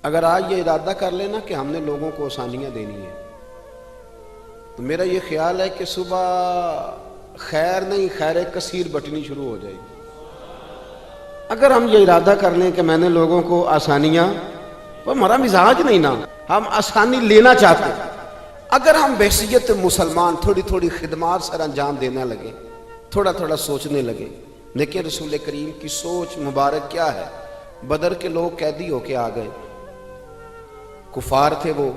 اگر آج یہ ارادہ کر لینا کہ ہم نے لوگوں کو آسانیاں دینی ہیں، تو میرا یہ خیال ہے کہ صبح خیر نہیں خیر کثیر بٹنی شروع ہو جائے گی۔ اگر ہم یہ ارادہ کر لیں کہ میں نے لوگوں کو آسانیاں، وہ ہمارا مزاج نہیں نا، ہم آسانی لینا چاہتے ہیں۔ اگر ہم بحیثیت مسلمان تھوڑی تھوڑی خدمات سر انجام دینا لگے، تھوڑا تھوڑا سوچنے لگے، دیکھیں رسول کریم کی سوچ مبارک کیا ہے۔ بدر کے لوگ قیدی ہو کے آ گئے، کفار تھے وہ۔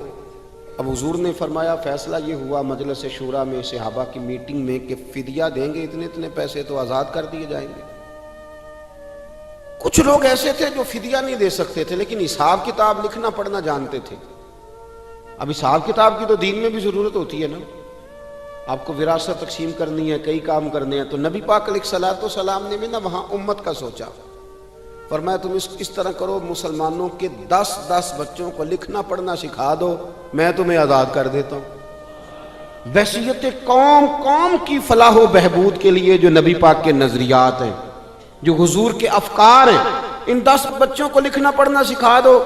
اب حضور نے فرمایا فیصلہ یہ ہوا مجلس شورا میں، صحابہ کی میٹنگ میں، کہ فدیہ دیں گے اتنے اتنے پیسے تو آزاد کر دیے جائیں گے۔ کچھ لوگ ایسے تھے جو فدیہ نہیں دے سکتے تھے لیکن حساب کتاب لکھنا پڑھنا جانتے تھے۔ اب حساب کتاب کی تو دین میں بھی ضرورت ہوتی ہے نا، آپ کو وراثت تقسیم کرنی ہے، کئی کام کرنے ہیں، تو نبی پاک علیہ الصلوۃ والسلام نے بھی نا وہاں امت کا سوچا۔ فرمایا تم اس طرح کرو، مسلمانوں کے 10 بچوں کو لکھنا پڑھنا سکھا دو، میں تمہیں آزاد کر دیتا ہوں۔ بحیثیت قوم کی فلاح و بہبود کے لیے جو نبی پاک کے نظریات ہیں، جو حضور کے افکار ہیں، ان 10 بچوں کو لکھنا پڑھنا سکھا دو۔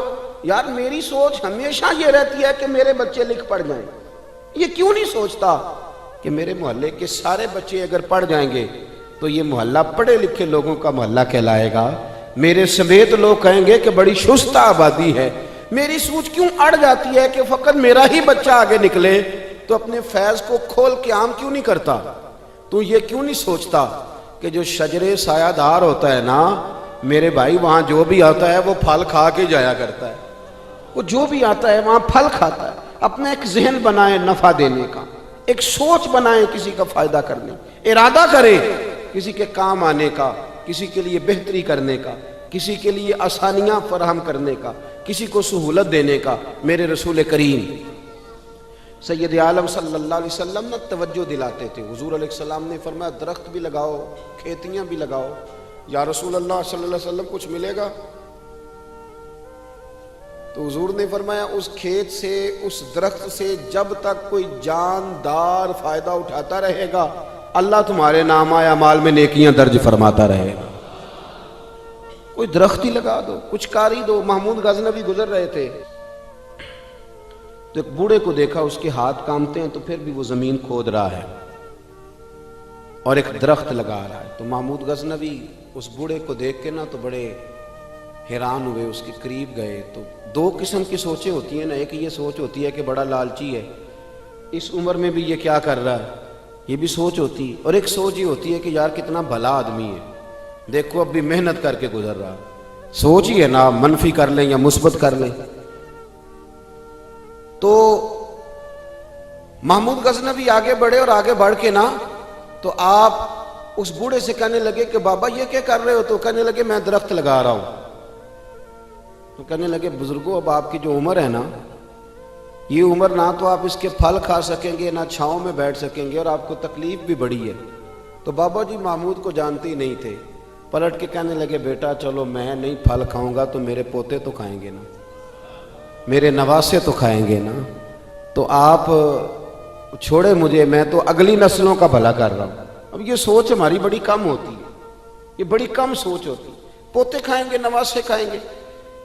یار میری سوچ ہمیشہ یہ رہتی ہے کہ میرے بچے لکھ پڑھ جائیں۔ یہ کیوں نہیں سوچتا کہ میرے محلے کے سارے بچے اگر پڑھ جائیں گے تو یہ محلہ پڑھے لکھے لوگوں کا محلہ کہلائے گا، میرے سمیت لوگ کہیں گے کہ بڑی شستہ آبادی ہے۔ میری سوچ کیوں اڑ جاتی ہے کہ فقط میرا ہی بچہ آگے نکلے، تو اپنے فیض کو کھول کے عام کیوں نہیں کرتا؟ تو یہ کیوں نہیں سوچتا کہ جو شجر سایہ دار ہوتا ہے نا میرے بھائی، وہاں جو بھی آتا ہے وہ پھل کھا کے جایا کرتا ہے، وہ جو بھی آتا ہے وہاں پھل کھاتا ہے۔ اپنا ایک ذہن بنائیں نفع دینے کا، ایک سوچ بنائیں کسی کا فائدہ کرنے، ارادہ کریں کسی کے کام آنے کا، کسی کے لیے بہتری کرنے کا، کسی کے لیے آسانیاں فراہم کرنے کا، کسی کو سہولت دینے کا۔ میرے رسول کریم سید عالم صلی اللہ علیہ وسلم نے توجہ دلاتے تھے۔ حضور علیہ السلام نے فرمایا درخت بھی لگاؤ، کھیتیاں بھی لگاؤ۔ یا رسول اللہ صلی اللہ علیہ وسلم کچھ ملے گا؟ تو حضور نے فرمایا اس کھیت سے، اس درخت سے جب تک کوئی جاندار فائدہ اٹھاتا رہے گا، اللہ تمہارے نامہ اعمال میں نیکیاں درج فرماتا رہے گا۔ کوئی درخت ہی لگا دو، کچھ کاری دو۔ محمود غزنوی گزر رہے تھے تو ایک بوڑھے کو دیکھا، اس کے ہاتھ کامتے ہیں تو پھر بھی وہ زمین کھود رہا ہے اور ایک درخت لگا رہا ہے۔ تو محمود غزنوی اس بوڑھے کو دیکھ کے نا تو بڑے حیران ہوئے، اس کے قریب گئے۔ تو 2 قسم کی سوچیں ہوتی ہیں نا، ایک یہ سوچ ہوتی ہے کہ بڑا لالچی ہے، اس عمر میں بھی یہ کیا کر رہا ہے، یہ بھی سوچ ہوتی ہے۔ اور ایک سوچ یہ ہوتی ہے کہ یار کتنا بھلا آدمی ہے، دیکھو اب بھی محنت کر کے گزر رہا۔ سوچ ہی ہے نا، منفی کر لیں یا مثبت کر لیں۔ تو محمود غزنوی آگے بڑھے اور آگے بڑھ کے نا تو آپ اس بوڑھے سے کہنے لگے کہ بابا یہ کیا کر رہے ہو؟ تو کہنے لگے میں درخت لگا رہا ہوں۔ تو کہنے لگے بزرگوں اب آپ کی جو عمر ہے نا، یہ عمر نہ تو آپ اس کے پھل کھا سکیں گے، نہ چھاؤں میں بیٹھ سکیں گے، اور آپ کو تکلیف بھی بڑی ہے۔ تو بابا جی محمود کو جانتے ہی نہیں تھے، پلٹ کے کہنے لگے بیٹا چلو میں نہیں پھل کھاؤں گا تو میرے پوتے تو کھائیں گے نا، میرے نواسے تو کھائیں گے نا، تو آپ چھوڑے مجھے، میں تو اگلی نسلوں کا بھلا کر رہا ہوں۔ اب یہ سوچ ہماری بڑی کم ہوتی ہے، یہ بڑی کم سوچ ہوتی ہے، پوتے کھائیں گے نواسے کھائیں گے۔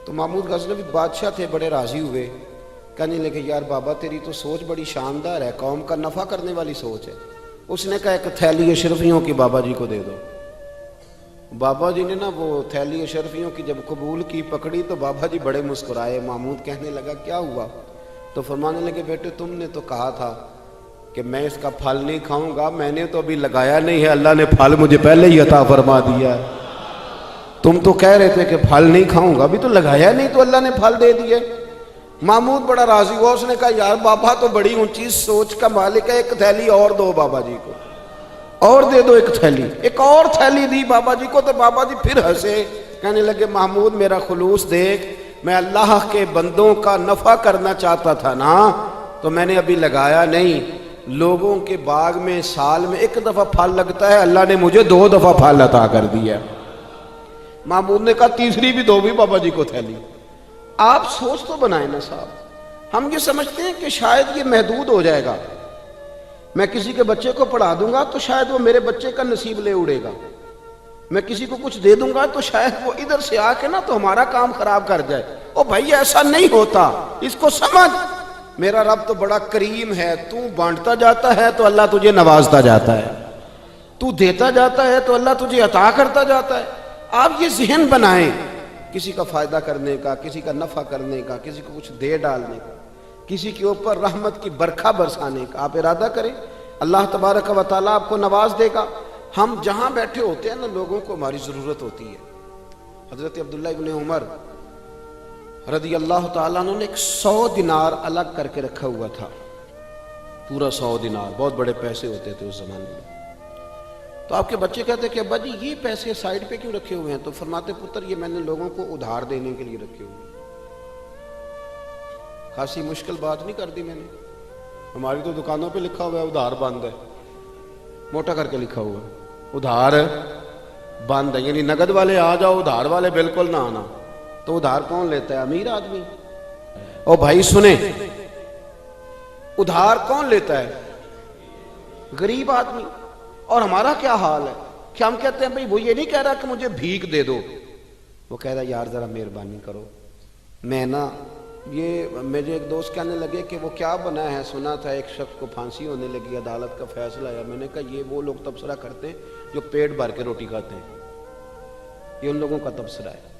تو محمود غزنوی بادشاہ تھے، بڑے راضی ہوئے، کہنے لگے یار بابا تیری تو سوچ بڑی شاندار ہے، قوم کا نفع کرنے والی سوچ ہے۔ اس نے کہا ایک تھیلی اشرفیوں کی بابا جی کو دے دو۔ بابا جی نے نا وہ تھیلی اشرفیوں کی جب قبول کی، پکڑی، تو بابا جی بڑے مسکرائے۔ محمود کہنے لگا کیا ہوا؟ تو فرمانے لگے بیٹے تم نے تو کہا تھا کہ میں اس کا پھل نہیں کھاؤں گا، میں نے تو ابھی لگایا نہیں ہے، اللہ نے پھل مجھے پہلے ہی عطا فرما دیا ہے۔ تم تو کہہ رہے تھے کہ پھل نہیں کھاؤں گا، ابھی تو لگایا نہیں تو اللہ نے پھل دے دیے۔ محمود بڑا راضی ہوا، اس نے کہا یار بابا تو بڑی اونچی سوچ کا مالک ہے، ایک تھیلی اور دو بابا جی کو، اور دے دو ایک تھیلی۔ ایک اور تھیلی دی بابا جی کو، تو بابا جی پھر ہنسے، کہنے لگے محمود میرا خلوص دیکھ، میں اللہ کے بندوں کا نفع کرنا چاہتا تھا نا، تو میں نے ابھی لگایا نہیں۔ لوگوں کے باغ میں سال میں 1 دفعہ پھل لگتا ہے، اللہ نے مجھے 2 دفعہ پھل عطا کر دیا۔ محمود نے کہا تیسری بھی دو بھی بابا جی کو تھیلی۔ آپ سوچ تو بنائیں نا صاحب، ہم یہ سمجھتے ہیں کہ شاید یہ محدود ہو جائے گا، میں کسی کے بچے کو پڑھا دوں گا تو شاید وہ میرے بچے کا نصیب لے اڑے گا، میں کسی کو کچھ دے دوں گا تو شاید وہ ادھر سے آ کے نا تو ہمارا کام خراب کر جائے. او بھائی ایسا نہیں ہوتا, اس کو سمجھ. میرا رب تو بڑا کریم ہے, تو بانٹتا جاتا ہے تو اللہ تجھے نوازتا جاتا ہے, تو دیتا جاتا ہے تو اللہ تجھے عطا کرتا جاتا ہے. آپ یہ ذہن بنائیں, کسی کا فائدہ کرنے کا, کسی کا نفع کرنے کا, کسی کو کچھ دے ڈالنے کا, کسی کے اوپر رحمت کی برکھا برسانے کا آپ ارادہ کریں, اللہ تبارک و تعالیٰ آپ کو نواز دے گا. ہم جہاں بیٹھے ہوتے ہیں نا, لوگوں کو ہماری ضرورت ہوتی ہے. حضرت عبداللہ ابن عمر رضی اللہ تعالیٰ عنہ نے 100 دینار الگ کر کے رکھا ہوا تھا, پورا 100 دینار, بہت بڑے پیسے ہوتے تھے اس زمانے میں. تو آپ کے بچے کہتے کہ ابا جی یہ پیسے سائیڈ پہ کیوں رکھے ہوئے ہیں؟ تو فرماتے پتر یہ میں نے لوگوں کو ادھار دینے کے لیے رکھے ہوئے ہیں. خاصی مشکل بات نہیں کر دی میں نے, ہماری تو دکانوں پہ لکھا ہوا ہے ادھار بند ہے, موٹا کر کے لکھا ہوا ہے ادھار بند ہے, یعنی نقد والے آ جاؤ, ادھار والے بالکل نہ آنا. تو ادھار کون لیتا ہے؟ امیر آدمی. او بھائی سنیں, ادھار کون لیتا ہے؟ غریب آدمی. اور ہمارا کیا حال ہے کہ ہم کہتے ہیں بھئی وہ یہ نہیں کہہ رہا کہ مجھے بھیک دے دو, وہ کہہ رہا یار ذرا مہربانی کرو. میں نا یہ میرے ایک دوست کہنے لگے کہ وہ کیا بنا ہے, سنا تھا ایک شخص کو پھانسی ہونے لگی, عدالت کا فیصلہ آیا. میں نے کہا یہ وہ لوگ تبصرہ کرتے ہیں جو پیٹ بھر کے روٹی کھاتے ہیں, یہ ان لوگوں کا تبصرہ ہے.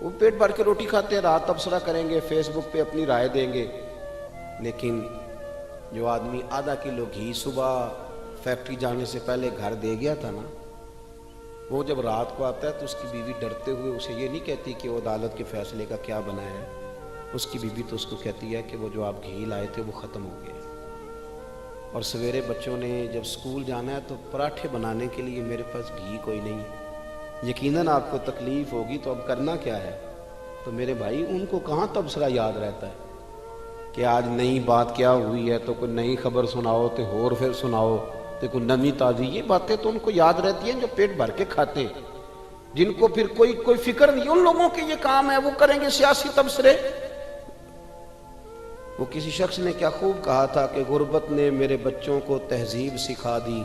وہ پیٹ بھر کے روٹی کھاتے ہیں, رات تبصرہ کریں گے, فیس بک پہ اپنی رائے دیں گے. لیکن جو آدمی آدھا کلو گھی صبح فیکٹری جانے سے پہلے گھر دے گیا تھا نا, وہ جب رات کو آتا ہے تو اس کی بیوی ڈرتے ہوئے اسے یہ نہیں کہتی کہ وہ عدالت کے فیصلے کا کیا بنا ہے. اس کی بیوی تو اس کو کہتی ہے کہ وہ جو آپ گھی لائے تھے وہ ختم ہو گیا. اور سویرے بچوں نے جب سکول جانا ہے تو پراٹھے بنانے کے لیے میرے پاس گھی کوئی نہیں ہے. یقیناً آپ کو تکلیف ہوگی, تو اب کرنا کیا ہے؟ تو میرے بھائی ان کو کہاں تبصرہ یاد رہتا ہے کہ آج نئی بات کیا ہوئی ہے, تو کوئی نئی خبر سناؤ تو اور پھر سناؤ, تو کوئی نمی تازی. یہ باتیں تو ان کو یاد رہتی ہیں جو پیٹ بھر کے کھاتے ہیں, جن کو پھر کوئی فکر نہیں. ان لوگوں کے یہ کام ہے, وہ کریں گے سیاسی تبصرے. وہ کسی شخص نے کیا خوب کہا تھا کہ غربت نے میرے بچوں کو تہذیب سکھا دی,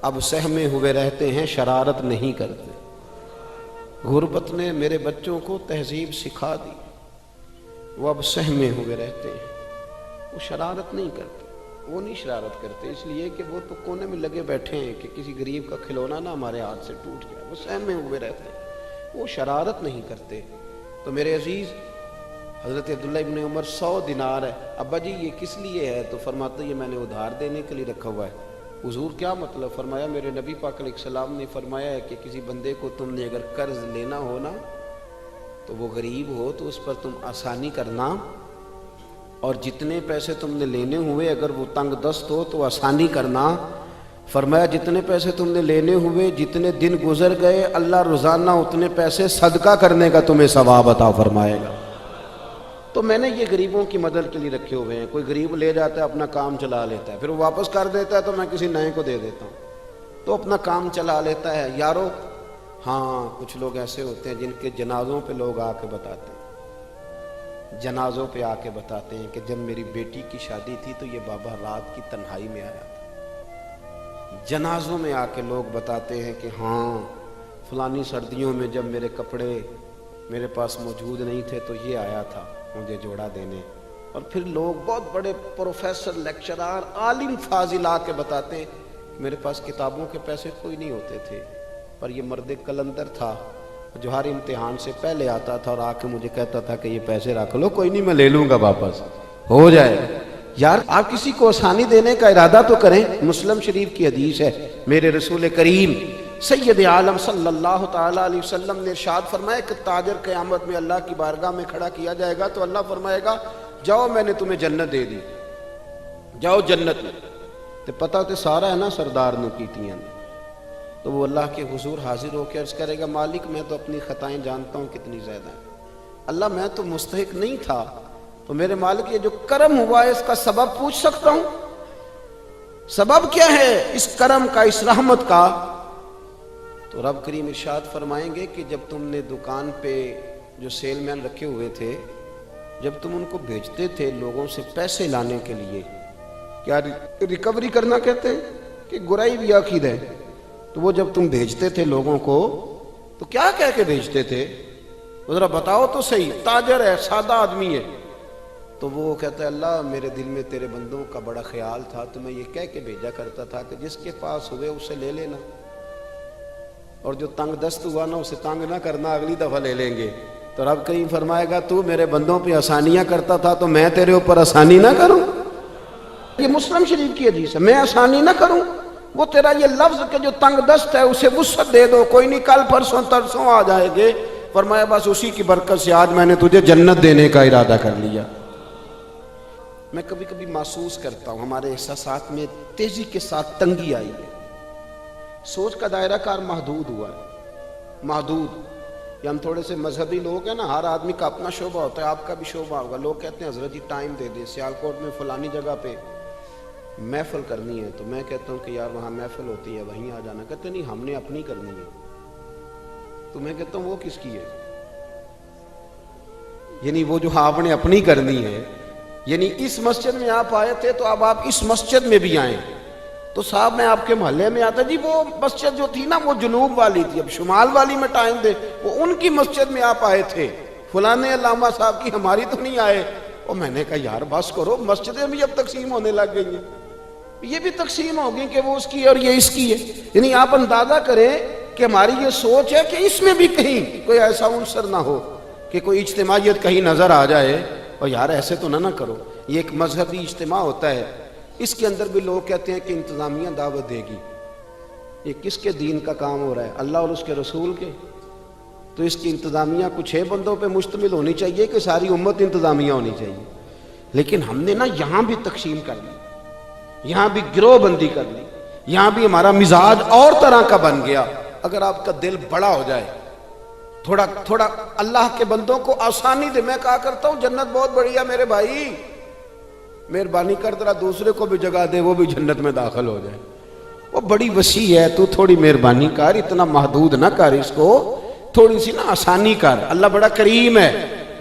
اب سہمے ہوئے رہتے ہیں شرارت نہیں کرتے. غربت نے میرے بچوں کو تہذیب سکھا دی, وہ اب سہمے ہوئے رہتے ہیں, وہ شرارت نہیں کرتے. وہ نہیں شرارت کرتے اس لیے کہ وہ تو کونے میں لگے بیٹھے ہیں کہ کسی غریب کا کھلونا نہ ہمارے ہاتھ سے ٹوٹ جائے. وہ سہمے ہوئے رہتے ہیں, وہ شرارت نہیں کرتے. تو میرے عزیز, حضرت عبداللہ ابن عمر 100 دینار ہے. ابا جی یہ کس لیے ہے؟ تو فرماتے یہ میں نے ادھار دینے کے لیے رکھا ہوا ہے. حضور کیا مطلب؟ فرمایا میرے نبی پاک علیہ السلام نے فرمایا ہے کہ کسی بندے کو تم نے اگر قرض لینا ہو نا, تو وہ غریب ہو تو اس پر تم آسانی کرنا, اور جتنے پیسے تم نے لینے ہوئے اگر وہ تنگ دست ہو تو آسانی کرنا. فرمایا جتنے پیسے تم نے لینے ہوئے, جتنے دن گزر گئے, اللہ روزانہ اتنے پیسے صدقہ کرنے کا تمہیں ثواب عطا فرمائے گا. تو میں نے یہ غریبوں کی مدد کے لیے رکھے ہوئے ہیں. کوئی غریب لے جاتا ہے اپنا کام چلا لیتا ہے, پھر وہ واپس کر دیتا ہے تو میں کسی نئے کو دے دیتا ہوں, تو اپنا کام چلا لیتا ہے. یارو ہاں کچھ لوگ ایسے ہوتے ہیں جن کے جنازوں پہ لوگ آ کے بتاتے ہیں, جنازوں پہ آ کے بتاتے ہیں کہ جب میری بیٹی کی شادی تھی تو یہ بابا رات کی تنہائی میں آیا تھا. جنازوں میں آ کے لوگ بتاتے ہیں کہ ہاں فلانی سردیوں میں جب میرے کپڑے میرے پاس موجود نہیں تھے تو یہ آیا تھا مجھے جوڑا دینے. اور پھر لوگ بہت بڑے پروفیسر, لیکچرار, عالم فاضل آ کے بتاتے ہیں کہ میرے پاس کتابوں کے پیسے کوئی نہیں ہوتے تھے, پر یہ مرد کلندر تھا جو ہر امتحان سے پہلے آتا تھا اور آ کے مجھے کہتا تھا کہ یہ پیسے رکھ لو, کوئی نہیں میں لے لوں گا واپس, ہو جائے. یار آپ کسی کو آسانی دینے کا ارادہ تو کریں. مسلم شریف کی حدیث ہے, میرے رسول کریم سید عالم صلی اللہ تعالیٰ علیہ وسلم نے ارشاد فرمایا کہ تاجر قیامت میں اللہ کی بارگاہ میں کھڑا کیا جائے گا تو اللہ فرمائے گا جاؤ میں نے تمہیں جنت دے دی, جاؤ جنت میں. تو پتہ تو سارا ہے نا سردار نے کیتیاں نے. تو وہ اللہ کے حضور حاضر ہو کے عرض کرے گا مالک میں تو اپنی خطائیں جانتا ہوں کتنی زیادہ ہیں, اللہ میں تو مستحق نہیں تھا, تو میرے مالک یہ جو کرم ہوا ہے اس کا سبب پوچھ سکتا ہوں؟ سبب کیا ہے اس کرم کا, اس رحمت کا؟ تو رب کریم ارشاد فرمائیں گے کہ جب تم نے دکان پہ جو سیل مین رکھے ہوئے تھے, جب تم ان کو بھیجتے تھے لوگوں سے پیسے لانے کے لیے, کیا ریکوری کرنا کہتے ہیں کہ گرائی بھی عقید ہے, تو وہ جب تم بھیجتے تھے لوگوں کو تو کیا کہہ کے بھیجتے تھے؟ ذرا بتاؤ تو صحیح. تاجر ہے، سادہ آدمی ہے، تو وہ کہتا ہے اللہ میرے دل میں تیرے بندوں کا بڑا خیال تھا تو میں یہ کہہ کے بھیجا کرتا تھا کہ جس کے پاس ہوئے اسے لے لینا، اور جو تنگ دست ہوا نا اسے تنگ نہ کرنا، اگلی دفعہ لے لیں گے. تو رب کریم فرمائے گا تو میرے بندوں پہ آسانیاں کرتا تھا تو میں تیرے اوپر آسانی نہ کروں؟ یہ مسلم شریف کی حدیث ہے. میں آسانی نہ کروں؟ وہ تیرا یہ لفظ کہ جو تنگ دست ہے اسے وسعت دے دو، کوئی نہیں کل پرسوں ترسوں آ جائے گے. فرمایا بس اسی کی برکت سے آج میں نے تجھے جنت دینے کا ارادہ کر لیا. میں کبھی کبھی محسوس کرتا ہوں ہمارے احساسات میں تیزی کے ساتھ تنگی آئی ہے، سوچ کا دائرہ کار محدود ہوا ہے. محدود یہ ہم تھوڑے سے مذہبی لوگ ہیں نا، ہر آدمی کا اپنا شعبہ ہوتا ہے، آپ کا بھی شعبہ ہوگا. لوگ کہتے ہیں حضرت جی ٹائم دے دیں، سیالکوٹ میں فلانی جگہ پہ محفل کرنی ہے، تو میں کہتا ہوں کہ یار وہاں محفل ہوتی ہے وہیں آ جانا. کہتے نہیں ہم نے اپنی کرنی ہے. تو میں کہتا ہوں وہ کس کی ہے؟ یعنی وہ جو آپ نے اپنی کرنی ہے، یعنی اس مسجد میں آپ آئے تھے تو اب آپ اس مسجد میں بھی آئیں. تو صاحب میں آپ کے محلے میں آتا جی وہ مسجد جو تھی نا وہ جنوب والی تھی، اب شمال والی میں ٹائم دے، وہ ان کی مسجد میں آپ آئے تھے، فلانے علامہ صاحب کی، ہماری تو نہیں آئے. اور میں نے کہا یار بس کرو، مسجدیں بھی اب تقسیم ہونے لگ گئی ہیں، یہ بھی تقسیم ہوگی کہ وہ اس کی ہے اور یہ اس کی ہے. یعنی آپ اندازہ کریں کہ ہماری یہ سوچ ہے کہ اس میں بھی کہیں کوئی ایسا عنصر نہ ہو کہ کوئی اجتماعیت کہیں نظر آ جائے اور یار ایسے تو نہ کرو. یہ ایک مذہبی اجتماع ہوتا ہے، اس کے اندر بھی لوگ کہتے ہیں کہ انتظامیہ دعوت دے گی. یہ کس کے دین کا کام ہو رہا ہے؟ اللہ اور اس کے رسول کے. تو اس کی انتظامیہ کچھ 6 بندوں پہ مشتمل ہونی چاہیے کہ ساری امت انتظامیہ ہونی چاہیے. لیکن ہم نے نا یہاں بھی تقسیم کر لی، یہاں بھی گروہ بندی کر لی، یہاں بھی ہمارا مزاج اور طرح کا بن گیا. اگر آپ کا دل بڑا ہو جائے، تھوڑا اللہ کے بندوں کو آسانی دے. میں کہا کرتا ہوں جنت بہت بڑی ہے میرے بھائی، مہربانی کر ذرا دوسرے کو بھی جگہ دے وہ بھی جنت میں داخل ہو جائے. وہ بڑی وسیع ہے، تو تھوڑی مہربانی کر، اتنا محدود نہ کر، اس کو تھوڑی سی نا آسانی کر. اللہ بڑا کریم ہے،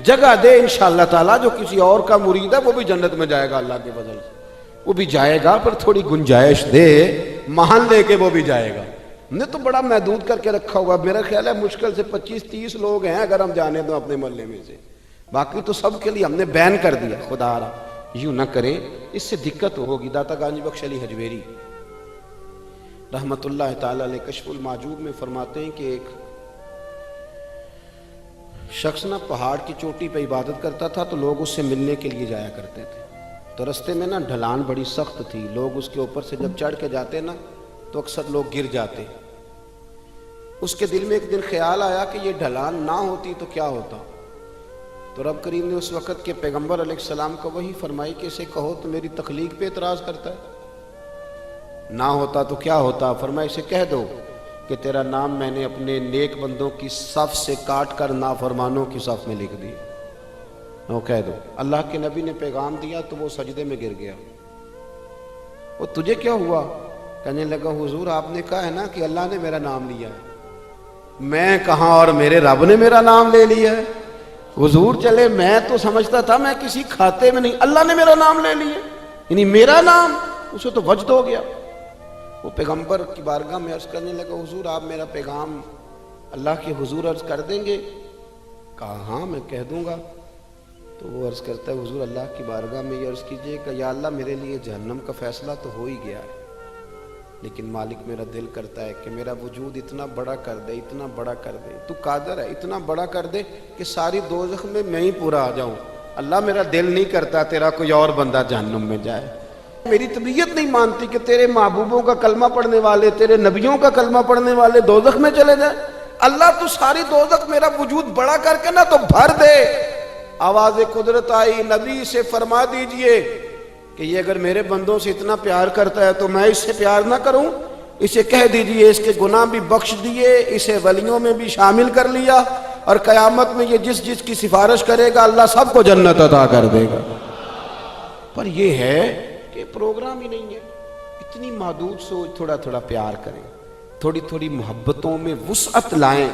جگہ دے انشاءاللہ تعالی. جو کسی اور کا مرید ہے وہ بھی جنت میں جائے گا اللہ کے فضل سے، وہ بھی جائے گا، پر تھوڑی گنجائش دے، محل لے کے وہ بھی جائے گا. ہم نے تو بڑا محدود کر کے رکھا ہوا. میرا خیال ہے مشکل سے 25-30 لوگ ہیں اگر ہم جانے دوں اپنے محلے میں سے، باقی تو سب کے لیے ہم نے بین کر دیا. خدا را یوں نہ کریں، اس سے دقت ہوگی. داتا گانجی بخش علی حجویری رحمت اللہ تعالی علیہ کشف المعجوب میں فرماتے ہیں کہ ایک شخص نا پہاڑ کی چوٹی پہ عبادت کرتا تھا تو لوگ اس سے ملنے کے لیے جایا کرتے تھے. تو رستے میں نا ڈھلان بڑی سخت تھی، لوگ اس کے اوپر سے جب چڑھ کے جاتے نا تو اکثر لوگ گر جاتے. اس کے دل میں ایک دن خیال آیا کہ یہ ڈھلان نہ ہوتی تو کیا ہوتا. تو رب کریم نے اس وقت کے پیغمبر علیہ السلام کو وہی فرمائی کہ اسے کہو تو میری تخلیق پہ اعتراض کرتا ہے، نہ ہوتا تو کیا ہوتا. فرمایا اسے کہہ دو کہ تیرا نام میں نے اپنے نیک بندوں کی صف سے کاٹ کر نافرمانوں کی صف میں لکھ دی. وہ کہہ دو. اللہ کے نبی نے پیغام دیا تو وہ سجدے میں گر گیا. وہ تجھے کیا ہوا؟ کہنے لگا حضور آپ نے کہا ہے نا کہ اللہ نے میرا نام لیا ہے. میں کہاں اور میرے رب نے میرا نام لے لیا ہے. حضور چلے میں تو سمجھتا تھا میں کسی کھاتے میں نہیں، اللہ نے میرا نام لے لیا، یعنی میرا نام. اسے تو وجد ہو گیا. وہ پیغمبر کی بارگاہ میں عرض کرنے لگا حضور آپ میرا پیغام اللہ کے حضور عرض کر دیں گے؟ کہا ہاں میں کہہ دوں گا. تو وہ عرض کرتا ہے حضور اللہ کی بارگاہ میں یہ عرض کیجئے کہ یا اللہ میرے لیے جہنم کا فیصلہ تو ہو ہی گیا ہے، لیکن مالک میرا دل کرتا ہے کہ میرا وجود اتنا بڑا کر دے، اتنا بڑا کر دے، تو قادر ہے اتنا بڑا کر دے کہ ساری دوزخ میں ہی پورا آ جاؤں. اللہ میرا دل نہیں کرتا تیرا کوئی اور بندہ جہنم میں جائے. میری طبیعت نہیں مانتی کہ تیرے محبوبوں کا کلمہ پڑھنے والے، تیرے نبیوں کا کلمہ پڑھنے والے دوزخ میں چلے جائیں. اللہ تو ساری دوزخ میرا وجود بڑا کر کے نا تو بھر دے. آواز قدرت آئی، نبی سے فرما دیجئے کہ یہ اگر میرے بندوں سے اتنا پیار کرتا ہے تو میں اس سے پیار نہ کروں؟ اسے کہہ دیجئے اس کے گناہ بھی بخش دیے، اسے ولیوں میں بھی شامل کر لیا، اور قیامت میں یہ جس جس کی سفارش کرے گا اللہ سب کو جنت عطا کر دے گا. پر یہ ہے کہ پروگرام ہی نہیں ہے. اتنی محدود سوچ. تھوڑا تھوڑا پیار کریں، تھوڑی تھوڑی محبتوں میں وسعت لائیں.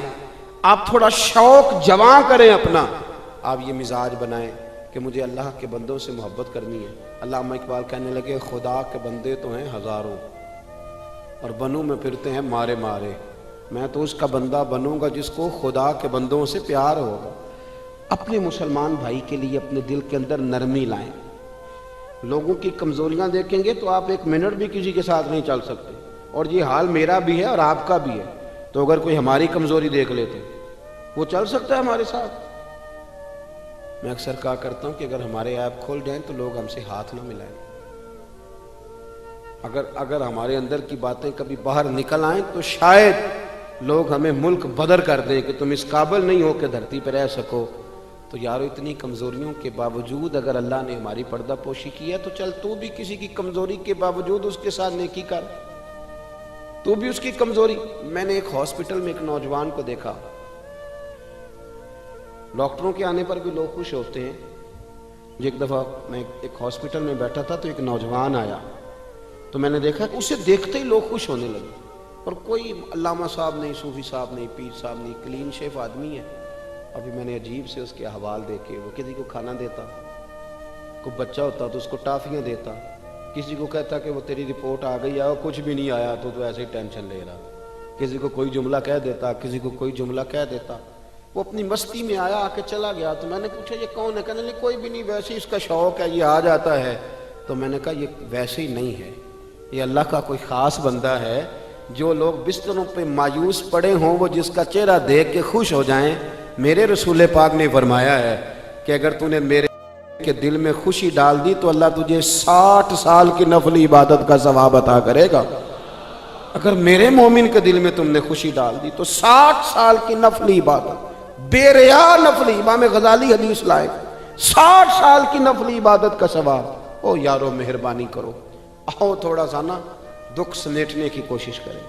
آپ تھوڑا شوق جواں کریں اپنا. آپ یہ مزاج بنائیں کہ مجھے اللہ کے بندوں سے محبت کرنی ہے. علامہ اقبال کہنے لگے خدا کے بندے تو ہیں ہزاروں، اور بنوں میں پھرتے ہیں مارے مارے. میں تو اس کا بندہ بنوں گا جس کو خدا کے بندوں سے پیار ہوگا. اپنے مسلمان بھائی کے لیے اپنے دل کے اندر نرمی لائیں. لوگوں کی کمزوریاں دیکھیں گے تو آپ ایک منٹ بھی کسی کے ساتھ نہیں چل سکتے, اور یہ حال میرا بھی ہے اور آپ کا بھی ہے. تو اگر کوئی ہماری کمزوری دیکھ لیتے وہ چل سکتا ہے ہمارے ساتھ؟ میں اکثر کہا کرتا ہوں کہ اگر ہمارے ایپ کھول جائیں تو لوگ ہم سے ہاتھ نہ ملائیں. اگر ہمارے اندر کی باتیں کبھی باہر نکل آئیں تو شاید لوگ ہمیں ملک بدر کر دیں کہ تم اس قابل نہیں ہو کہ دھرتی پہ رہ سکو. تو یارو اتنی کمزوریوں کے باوجود اگر اللہ نے ہماری پردہ پوشی کی ہے تو چل تو بھی کسی کی کمزوری کے باوجود اس کے ساتھ نیکی کر, تو بھی اس کی کمزوری. میں نے ایک ہاسپٹل میں ایک نوجوان کو دیکھا, ڈاکٹروں کے آنے پر بھی لوگ خوش ہوتے ہیں. ایک دفعہ میں ایک ہاسپٹل میں بیٹھا تھا تو ایک نوجوان آیا تو میں نے دیکھا کہ اسے دیکھتے ہی لوگ خوش ہونے لگے. اور کوئی علامہ صاحب نہیں, صوفی صاحب نہیں, پیر صاحب نہیں, کلین شیف آدمی ہے. ابھی میں نے عجیب سے اس کے احوال دیکھے. وہ کسی کو کھانا دیتا, کوئی بچہ ہوتا تو اس کو ٹافیاں دیتا, کسی کو کہتا کہ وہ تیری رپورٹ آ گئی ہے اور کچھ بھی نہیں آیا تو ایسے ہی ٹینشن لے رہا. کسی کو کوئی جملہ کہہ دیتا, کسی کو کوئی جملہ کہہ دیتا. وہ اپنی مستی میں آیا, آ کے چلا گیا. تو میں نے پوچھا یہ کون ہے؟ کہنے لگے کوئی بھی نہیں, ویسے ہی اس کا شوق ہے, یہ آ جاتا ہے. تو میں نے کہا یہ ویسے ہی نہیں ہے, یہ اللہ کا کوئی خاص بندہ ہے. جو لوگ بستروں پہ مایوس پڑے ہوں وہ جس کا چہرہ دیکھ کے خوش ہو جائیں. میرے رسول پاک نے فرمایا ہے کہ اگر تو نے میرے کے دل میں خوشی ڈال دی تو اللہ تجھے 60 سال کی نفلی عبادت کا ثواب عطا کرے گا. اگر میرے مومن کے دل میں تم نے خوشی ڈال دی تو 60 سال کی نفلی عبادت, بے ریا نفلی, امام غزالی حدیث لائے, 60 سال کی نفلی عبادت کا ثواب. او یارو مہربانی کرو, آؤ تھوڑا سا نا دکھ سمیٹنے کی کوشش کریں.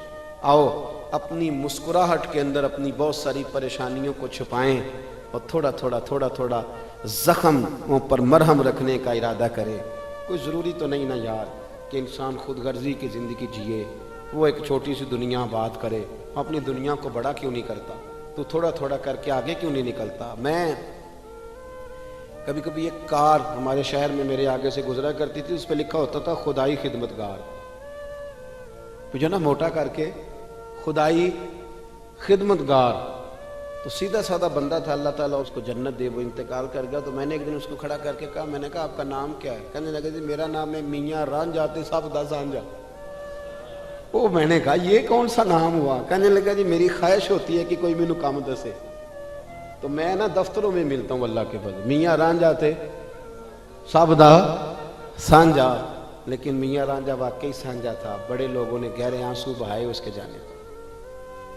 آؤ اپنی مسکراہٹ کے اندر اپنی بہت ساری پریشانیوں کو چھپائیں اور تھوڑا تھوڑا زخموں پر مرہم رکھنے کا ارادہ کریں. کوئی ضروری تو نہیں نا یار کہ انسان خود غرضی کی زندگی جیے, وہ ایک چھوٹی سی دنیا بات کرے. اپنی دنیا کو بڑا کیوں نہیں کرتا؟ تو تھوڑا کر کے آگے کیوں نہیں نکلتا؟ میں کبھی کبھی ایک کار ہمارے شہر میں میرے آگے سے گزرا کرتی تھی, اس پہ لکھا ہوتا تھا خدائی خدمتگار. تو جو نا موٹا کر کے خدائی خدمتگار. تو سیدھا سادہ بندہ تھا, اللہ تعالیٰ اس کو جنت دے, وہ انتقال کر گیا. تو میں نے ایک دن اس کو کھڑا کر کے کہا, میں نے کہا آپ کا نام کیا ہے؟ کہنے لگا جی میرا نام ہے میاں رانجھا تے سب دا سانجھا. وہ میں نے کہا یہ کون سا نام ہوا؟ کہنے لگا جی میری خواہش ہوتی ہے کہ کوئی مینوں کام دسے. تو میں نا دفتروں میں ملتا ہوں اللہ کے فضل, میاں رانجھا تے سب دا سانجھا. لیکن میاں رانجھا واقعی سانجھا تھا. بڑے لوگوں نے گہرے آنسو بہائے اس کے جانے پر,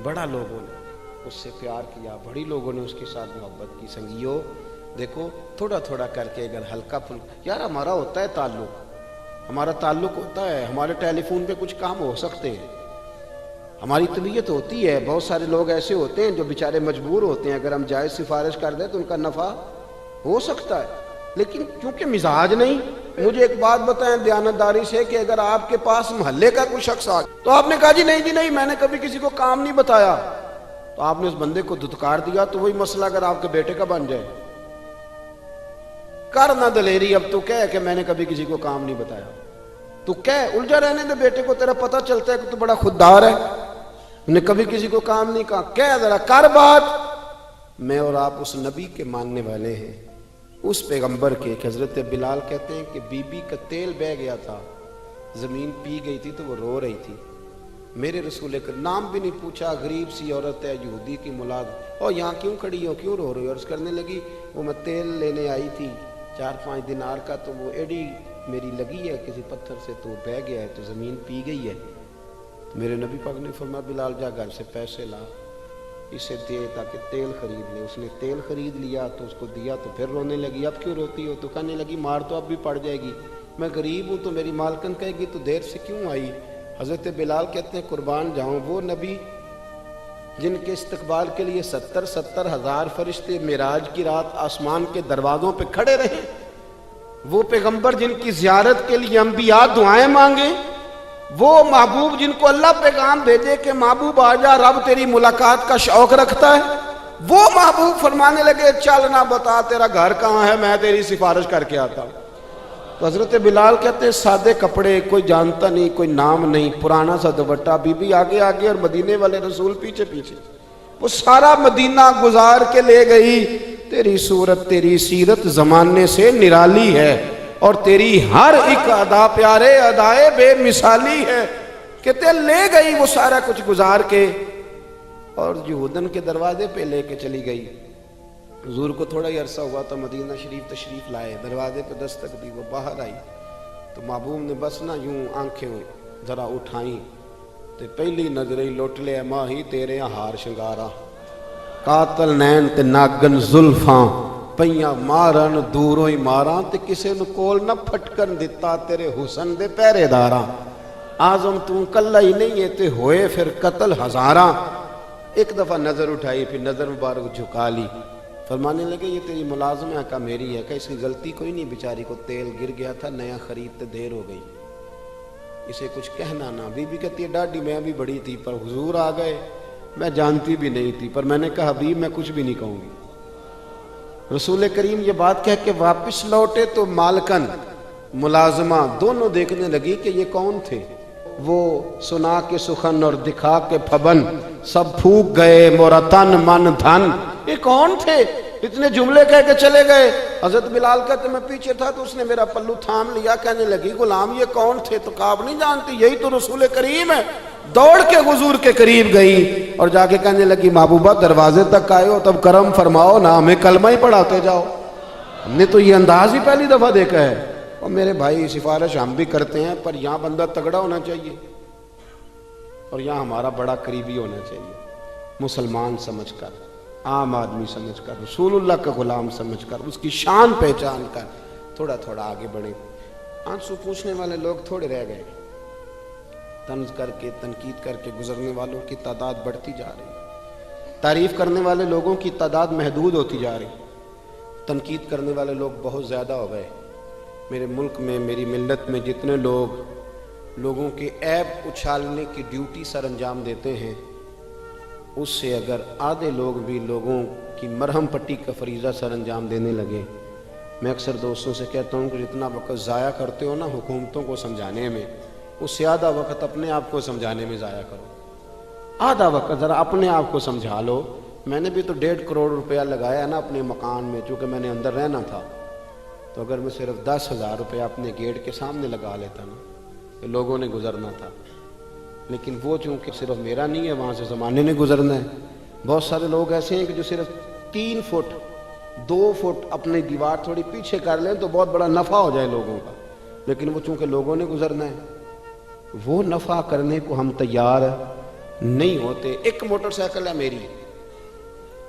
بڑا لوگوں نے اس سے پیار کیا, بڑی لوگوں نے اس کے ساتھ محبت کی. سنگیو دیکھو تھوڑا کر کے اگر ہلکا پھلکا, یار ہمارا ہوتا ہے تعلق, ہمارا تعلق ہوتا ہے, ہمارے ٹیلی فون پہ کچھ کام ہو سکتے ہیں, ہماری طبیعت ہوتی ہے. بہت سارے لوگ ایسے ہوتے ہیں جو بیچارے مجبور ہوتے ہیں, اگر ہم جائز سفارش کر دیں تو ان کا نفع ہو سکتا ہے. لیکن کیونکہ مزاج نہیں. مجھے ایک بات بتائیں دیانتداری سے کہ اگر آپ کے پاس محلے کا کوئی شخص آ تو آپ نے کہا جی نہیں میں نے کبھی کسی کو کام نہیں بتایا, تو آپ نے اس بندے کو دھتکار دیا, تو وہی مسئلہ اگر آپ کے بیٹے کا بن جائے. کر نہ دلیری, اب تو کہہ کہ میں نے کبھی کسی کو کام نہیں بتایا. تو کہہ, الجھا رہنے دے بیٹے کو, تیرا پتہ چلتا ہے کہ تو بڑا خوددار ہے, نے کبھی کسی کو کام نہیں کہا. کہہ ذرا کر بات. میں اور آپ اس نبی کے ماننے والے ہیں, اس پیغمبر کے کہ حضرت بلال کہتے ہیں کہ بی بی کا تیل بہہ گیا تھا, زمین پی گئی تھی تو وہ رو رہی تھی. میرے رسول کا نام بھی نہیں پوچھا, غریب سی عورت ہے, یہودی کی مولاد, اور یہاں کیوں کھڑی ہو, کیوں رو رہی ہو؟ عرض کرنے لگی وہ میں تیل لینے آئی تھی 4-5 دینار کا, تو وہ ایڈی میری لگی ہے کسی پتھر سے, تو بہہ گیا ہے, تو زمین پی گئی ہے. تو میرے نبی پاک نے فرمایا بلال جا گھر سے پیسے لا, اسے دے تاکہ تیل خرید لے. اس نے تیل خرید لیا تو اس کو دیا, تو پھر رونے لگی, اب کیوں روتی ہو؟ تو کہنے لگی مار تو اب بھی پڑ جائے گی, میں غریب ہوں تو میری مالکن کہے گی تو دیر سے کیوں آئی. حضرت بلال کہتے ہیں قربان جاؤں وہ نبی جن کے استقبال کے لیے 70 ہزار فرشتے معراج کی رات آسمان کے دروازوں پہ کھڑے رہے, وہ پیغمبر جن کی زیارت کے لیے انبیاء دعائیں مانگے, وہ محبوب جن کو اللہ پیغام بھیجے کہ محبوب آ جا, رب تیری ملاقات کا شوق رکھتا ہے, وہ محبوب فرمانے لگے چل نہ بتا تیرا گھر کہاں ہے, میں تیری سفارش کر کے آتا ہوں. تو حضرت بلال کہتے ہیں سادے کپڑے، کوئی جانتا نہیں، کوئی نام نہیں، پرانا سا دوپٹہ، بی بی آگے آگے اور مدینے والے رسول پیچھے پیچھے، وہ سارا مدینہ گزار کے لے گئی۔ تیری صورت تیری سیرت زمانے سے نرالی ہے، اور تیری ہر ایک ادا پیارے ادائے بے مثالی ہے۔ کہتے لے گئی وہ سارا کچھ گزار کے، اور یہودن کے دروازے پہ لے کے چلی گئی۔ حضور کو تھوڑا ہی عرصہ ہوا تو مدینہ شریف تشریف لائے، دروازے پہ دستک دی، وہ باہر آئی تو محبوب نے بس نہ یوں آنکھیں ذرا اٹھائیں تے پہلی نظریں لٹ لے ماہی تیرے ہار شنگارا، قاتل نین تے ناگن زلفاں پئیاں مارن دوروں ہی ماراں، تے کسے نو کول نہ پھٹکن دتا تیرے حسن دے پہرے داراں، آزم تو کلہ ہی نہیں ہے تے ہوئے پھر قتل ہزاراں۔ ایک دفعہ نظر اٹھائی، پھر نظر مبارک جھکا لی، فرمانے لگے یہ تیری ملازم ہے، کہا میری ہے، کہ اس کی غلطی کوئی نہیں، بیچاری کو تیل گر گیا تھا، نیا خریدتے دیر ہو گئی، اسے کچھ کہنا نہ۔ بی بی کہتی ہے ڈاڈی میں بھی بڑی تھی پر حضور آ گئے، میں جانتی بھی نہیں تھی، پر میں نے کہا حبیب میں کچھ بھی نہیں کہوں گی۔ رسول کریم یہ بات کہہ کے واپس لوٹے تو مالکن ملازمہ دونوں دیکھنے لگی کہ یہ کون تھے۔ وہ سنا کے سخن اور دکھا کے پھبن، سب پھوک گئے مورا تن من دھن، یہ کون تھے؟ اتنے جملے کہہ کے چلے گئے۔ حضرت بلال کہتے میں پیچھے تھا تو اس نے میرا پلو تھام لیا، کہنے لگی غلام یہ کون تھے؟ تو کہا آپ نہیں جانتی، یہی تو رسول کریم ہے۔ دوڑ کے حضور کے قریب گئی اور جا کے کہنے لگی محبوبہ دروازے تک آئے ہو تب کرم فرماؤ نا، ہمیں کلمہ ہی پڑھاتے جاؤ، ہم نے تو یہ انداز ہی پہلی دفعہ دیکھا ہے۔ اور میرے بھائی سفارش ہم بھی کرتے ہیں، پر یہاں بندہ تگڑا ہونا چاہیے اور یہاں ہمارا بڑا قریبی ہونا چاہیے، مسلمان سمجھ کر، عام آدمی سمجھ کر، رسول اللہ کا غلام سمجھ کر، اس کی شان پہچان کر تھوڑا تھوڑا آگے بڑھیں۔ آنسو پوچھنے والے لوگ تھوڑے رہ گئے، طنز کر کے تنقید کر کے گزرنے والوں کی تعداد بڑھتی جا رہی، تعریف کرنے والے لوگوں کی تعداد محدود ہوتی جا رہی، تنقید کرنے والے لوگ بہت زیادہ ہو گئے۔ میرے ملک میں، میری ملت میں جتنے لوگوں کے عیب اچھالنے کی ڈیوٹی سر انجام دیتے ہیں، اس سے اگر آدھے لوگ بھی لوگوں کی مرہم پٹی کا فریضہ سر انجام دینے لگے، میں اکثر دوستوں سے کہتا ہوں کہ جتنا وقت ضائع کرتے ہو نا حکومتوں کو سمجھانے میں، اس سے آدھا وقت اپنے آپ کو سمجھانے میں ضائع کرو، آدھا وقت ذرا اپنے آپ کو سمجھا لو۔ میں نے بھی تو 1.5 کروڑ روپیہ لگایا نا اپنے مکان میں، چونکہ میں نے اندر رہنا تھا، تو اگر میں صرف 10,000 روپیہ اپنے گیٹ کے سامنے لگا لیتا نا تو لوگوں نے گزرنا تھا، لیکن وہ چونکہ صرف میرا نہیں ہے، وہاں سے زمانے نے گزرنا ہے۔ بہت سارے لوگ ایسے ہیں کہ جو صرف 3 فٹ 2 فٹ اپنی دیوار تھوڑی پیچھے کر لیں تو بہت بڑا نفع ہو جائے لوگوں کا، لیکن وہ چونکہ لوگوں نے گزرنا ہے، وہ نفع کرنے کو ہم تیار نہیں ہوتے۔ ایک موٹر سائیکل ہے میری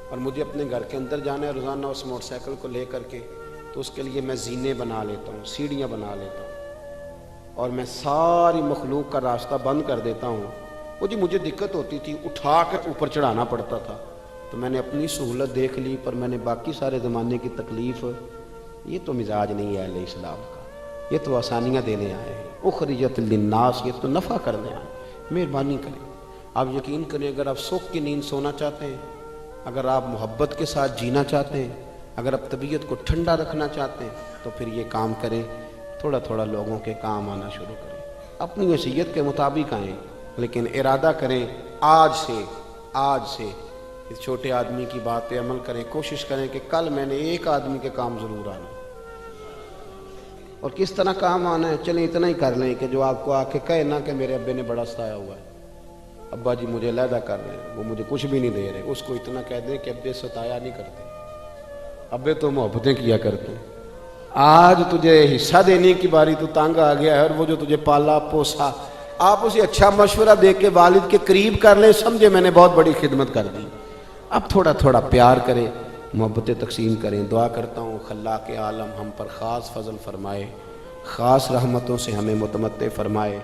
اور مجھے اپنے گھر کے اندر جانا ہے روزانہ اس موٹر سائیکل کو لے کر کے، تو اس کے لیے میں زینے بنا لیتا ہوں، سیڑھیاں بنا لیتا ہوں، اور میں ساری مخلوق کا راستہ بند کر دیتا ہوں۔ وہ جی مجھے دقت ہوتی تھی، اٹھا کر اوپر چڑھانا پڑتا تھا، تو میں نے اپنی سہولت دیکھ لی، پر میں نے باقی سارے زمانے کی تکلیف، یہ تو مزاج نہیں ہے علیہ السلام کا، یہ تو آسانیاں دینے آئے ہیں، اخرجت للناس، یہ تو نفع کرنے آئے ہیں۔ مہربانی کریں، آپ یقین کریں، اگر آپ سکھ کی نیند سونا چاہتے ہیں، اگر آپ محبت کے ساتھ جینا چاہتے ہیں، اگر آپ طبیعت کو ٹھنڈا رکھنا چاہتے ہیں، تو پھر یہ کام کریں، تھوڑا تھوڑا لوگوں کے کام آنا شروع کریں، اپنی حیثیت کے مطابق آئیں، لیکن ارادہ کریں آج سے اس چھوٹے آدمی کی بات پہ عمل کریں، کوشش کریں کہ کل میں نے ایک آدمی کے کام ضرور آنا، اور کس طرح کام آنا ہے چلیں اتنا ہی کر لیں کہ جو آپ کو آ کے کہے نہ کہ میرے ابے نے بڑا ستایا ہوا ہے، ابا جی مجھے علیحدہ کر رہے ہیں، وہ مجھے کچھ بھی نہیں دے رہے، اس کو اتنا کہہ دیں کہ ابے ستایا نہیں کرتے، ابے تو محبتیں کیا کرتے ہیں، آج تجھے حصہ دینے کی باری تو تنگ آ گیا ہے، اور وہ جو تجھے پالا پوسا، آپ اسے اچھا مشورہ دے کے والد کے قریب کر لیں، سمجھے میں نے بہت بڑی خدمت کر دی۔ اب تھوڑا تھوڑا پیار کریں، محبتیں تقسیم کریں۔ دعا کرتا ہوں خلاق عالم ہم پر خاص فضل فرمائے، خاص رحمتوں سے ہمیں متمتع فرمائے۔